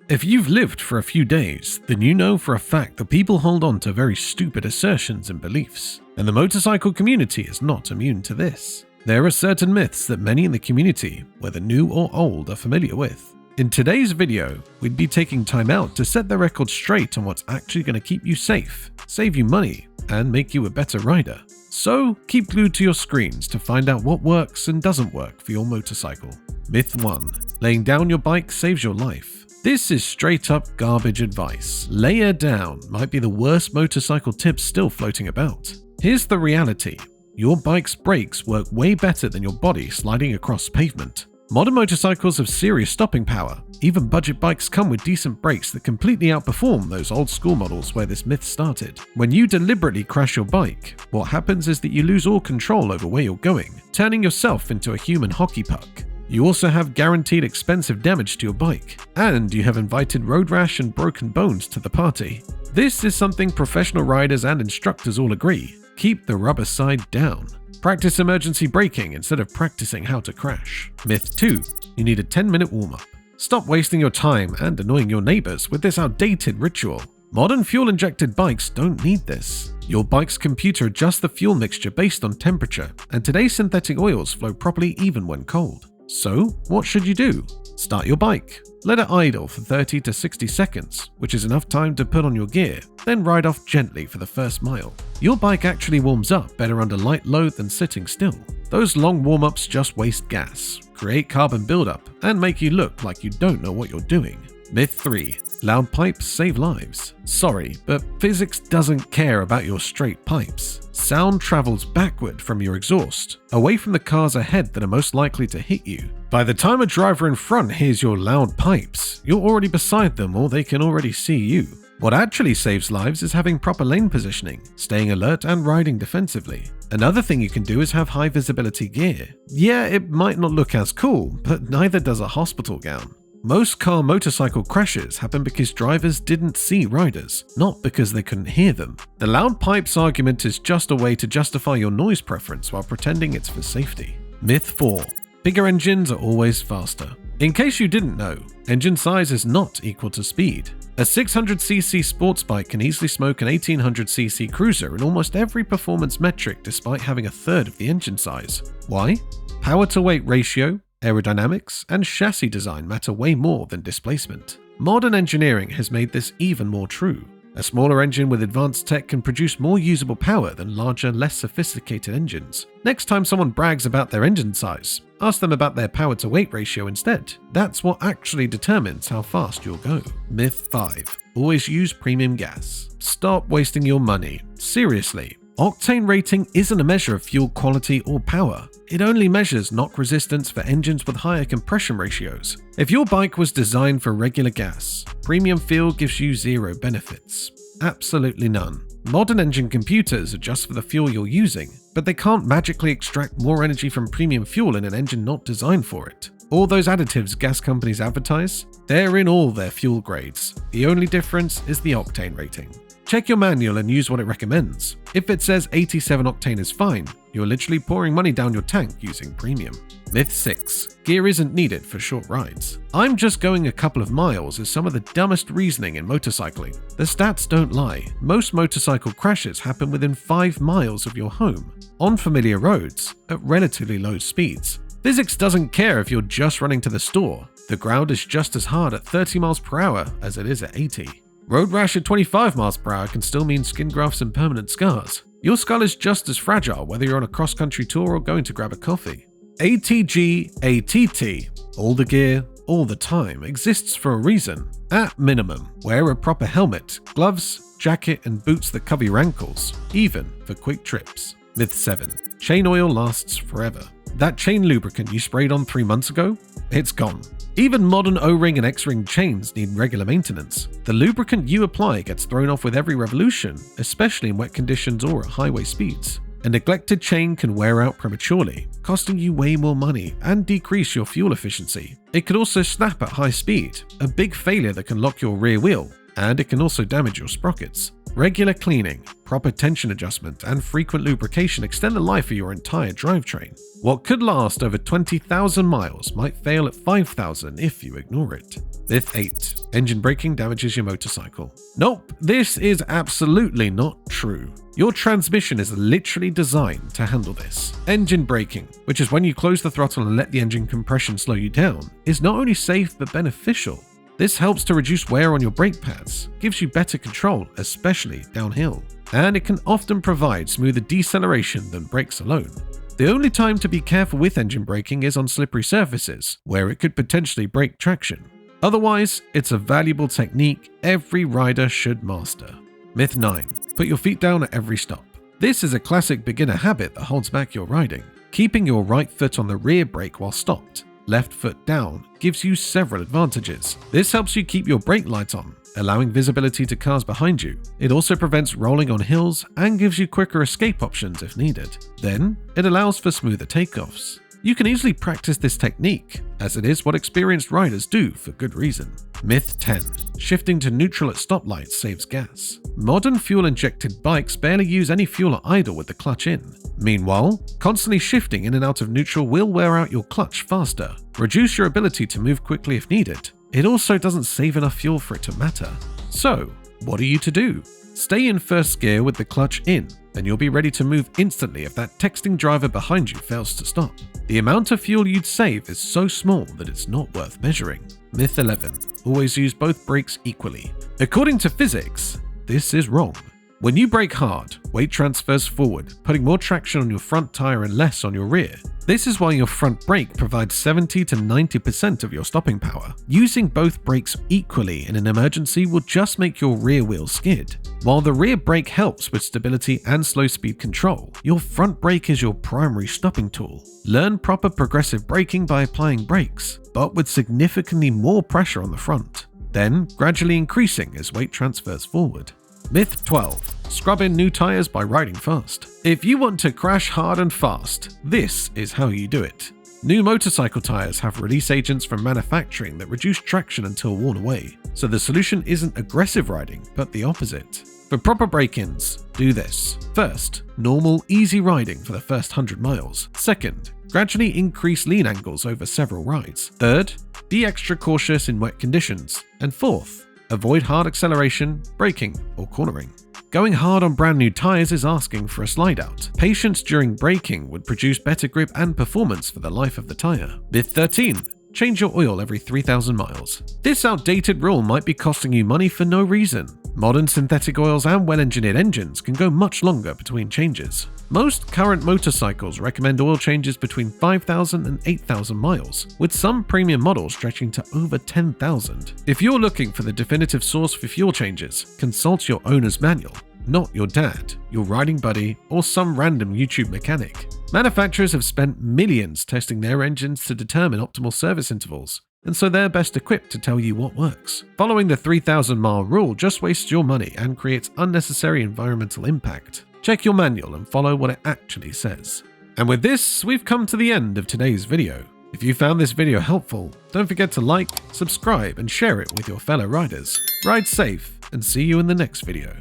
If you've lived for a few days, then you know for a fact that people hold on to very stupid assertions and beliefs, and the motorcycle community is not immune to this. There are certain myths that many in the community, whether new or old, are familiar with. In today's video, we'd be taking time out to set the record straight on what's actually going to keep you safe, save you money, and make you a better rider. So keep glued to your screens to find out what works and doesn't work for your motorcycle. Myth 1. Laying down your bike saves your life. This is straight up garbage advice. Layer down might be the worst motorcycle tip still floating about. Here's the reality. Your bike's brakes work way better than your body sliding across pavement. Modern motorcycles have serious stopping power. Even budget bikes come with decent brakes that completely outperform those old school models where this myth started. When you deliberately crash your bike, what happens is that you lose all control over where you're going, turning yourself into a human hockey puck. You also have guaranteed expensive damage to your bike, and you have invited road rash and broken bones to the party. This is something professional riders and instructors all agree. Keep the rubber side down. Practice emergency braking instead of practicing how to crash. Myth 2. You need a 10-minute warm-up. Stop wasting your time and annoying your neighbors with this outdated ritual. Modern fuel-injected bikes don't need this. Your bike's computer adjusts the fuel mixture based on temperature, and today's synthetic oils flow properly even when cold. So, what should you do? Start your bike. Let it idle for 30 to 60 seconds, which is enough time to put on your gear, then ride off gently for the first mile. Your bike actually warms up better under light load than sitting still. Those long warm-ups just waste gas, create carbon buildup, and make you look like you don't know what you're doing. Myth 3. Loud pipes save lives. Sorry, but physics doesn't care about your straight pipes. Sound travels backward from your exhaust, away from the cars ahead that are most likely to hit you. By the time a driver in front hears your loud pipes, you're already beside them or they can already see you. What actually saves lives is having proper lane positioning, staying alert and riding defensively. Another thing you can do is have high visibility gear. Yeah, it might not look as cool, but neither does a hospital gown. Most car motorcycle crashes happen because drivers didn't see riders, not because they couldn't hear them. The loud pipes argument is just a way to justify your noise preference while pretending it's for safety. Myth 4. Bigger engines are always faster. In case you didn't know, engine size is not equal to speed. A 600cc sports bike can easily smoke an 1800cc cruiser in almost every performance metric despite having a third of the engine size. Why? Power to weight ratio, aerodynamics, and chassis design matter way more than displacement. Modern engineering has made this even more true. A smaller engine with advanced tech can produce more usable power than larger, less sophisticated engines. Next time someone brags about their engine size, ask them about their power to weight ratio instead. That's what actually determines how fast you'll go. Myth 5. Always use premium gas. Stop wasting your money. Seriously. Octane rating isn't a measure of fuel quality or power. It only measures knock resistance for engines with higher compression ratios. If your bike was designed for regular gas, premium fuel gives you zero benefits. Absolutely none. Modern engine computers adjust for the fuel you're using, but they can't magically extract more energy from premium fuel in an engine not designed for it. All those additives gas companies advertise, they're in all their fuel grades. The only difference is the octane rating. Check your manual and use what it recommends. If it says 87 octane is fine, you're literally pouring money down your tank using premium. Myth 6. Gear isn't needed for short rides. I'm just going a couple of miles is some of the dumbest reasoning in motorcycling. The stats don't lie. Most motorcycle crashes happen within 5 miles of your home, on familiar roads, at relatively low speeds. Physics doesn't care if you're just running to the store. The ground is just as hard at 30 miles per hour as it is at 80. Road rash at 25 miles per hour can still mean skin grafts and permanent scars. Your skull is just as fragile whether you're on a cross-country tour or going to grab a coffee. ATG, ATT, all the gear, all the time, exists for a reason. At minimum, wear a proper helmet, gloves, jacket, and boots that cover your ankles, even for quick trips. Myth 7. Chain oil lasts forever. That chain lubricant you sprayed on 3 months ago? It's gone. Even modern O-ring and X-ring chains need regular maintenance. The lubricant you apply gets thrown off with every revolution, especially in wet conditions or at highway speeds. A neglected chain can wear out prematurely, costing you way more money and decrease your fuel efficiency. It could also snap at high speed, a big failure that can lock your rear wheel, and it can also damage your sprockets. Regular cleaning, proper tension adjustment, and frequent lubrication extend the life of your entire drivetrain. What could last over 20,000 miles might fail at 5,000 if you ignore it. Myth 8. Engine braking damages your motorcycle. Nope, this is absolutely not true. Your transmission is literally designed to handle this. Engine braking, which is when you close the throttle and let the engine compression slow you down, is not only safe but beneficial. This helps to reduce wear on your brake pads, gives you better control, especially downhill, and it can often provide smoother deceleration than brakes alone. The only time to be careful with engine braking is on slippery surfaces, where it could potentially break traction. Otherwise, it's a valuable technique every rider should master. Myth 9. Put your feet down at every stop. This is a classic beginner habit that holds back your riding. Keeping your right foot on the rear brake while stopped, left foot down, gives you several advantages. This helps you keep your brake light on, allowing visibility to cars behind you. It also prevents rolling on hills and gives you quicker escape options if needed. Then, it allows for smoother takeoffs. You can easily practice this technique, as it is what experienced riders do for good reason. Myth 10. Shifting to neutral at stoplights saves gas. Modern fuel-injected bikes barely use any fuel or idle with the clutch in. Meanwhile, constantly shifting in and out of neutral will wear out your clutch faster, reduce your ability to move quickly if needed. It also doesn't save enough fuel for it to matter. So, what are you to do? Stay in first gear with the clutch in, then you'll be ready to move instantly if that texting driver behind you fails to stop. The amount of fuel you'd save is so small that it's not worth measuring. Myth 11. Always use both brakes equally. According to physics, this is wrong. When you brake hard, weight transfers forward, putting more traction on your front tire and less on your rear. This is why your front brake provides 70 to 90% of your stopping power. Using both brakes equally in an emergency will just make your rear wheel skid. While the rear brake helps with stability and slow speed control, your front brake is your primary stopping tool. Learn proper progressive braking by applying brakes, but with significantly more pressure on the front, then gradually increasing as weight transfers forward. Myth 12. Scrub in new tires by riding fast. If you want to crash hard and fast, this is how you do it. New motorcycle tires have release agents from manufacturing that reduce traction until worn away, so the solution isn't aggressive riding, but the opposite. For proper break-ins, do this. First, normal, easy riding for the first 100 miles. Second, gradually increase lean angles over several rides. Third, be extra cautious in wet conditions. And fourth, avoid hard acceleration, braking, or cornering. Going hard on brand new tires is asking for a slide out. Patience during braking would produce better grip and performance for the life of the tire. Myth 13. Change your oil every 3,000 miles. This outdated rule might be costing you money for no reason. Modern synthetic oils and well-engineered engines can go much longer between changes. Most current motorcycles recommend oil changes between 5,000 and 8,000 miles, with some premium models stretching to over 10,000. If you're looking for the definitive source for fuel changes, consult your owner's manual, not your dad, your riding buddy, or some random YouTube mechanic. Manufacturers have spent millions testing their engines to determine optimal service intervals, and so they're best equipped to tell you what works. Following the 3,000-mile rule just wastes your money and creates unnecessary environmental impact. Check your manual and follow what it actually says. And with this, we've come to the end of today's video. If you found this video helpful, don't forget to like, subscribe, and share it with your fellow riders. Ride safe, and see you in the next video.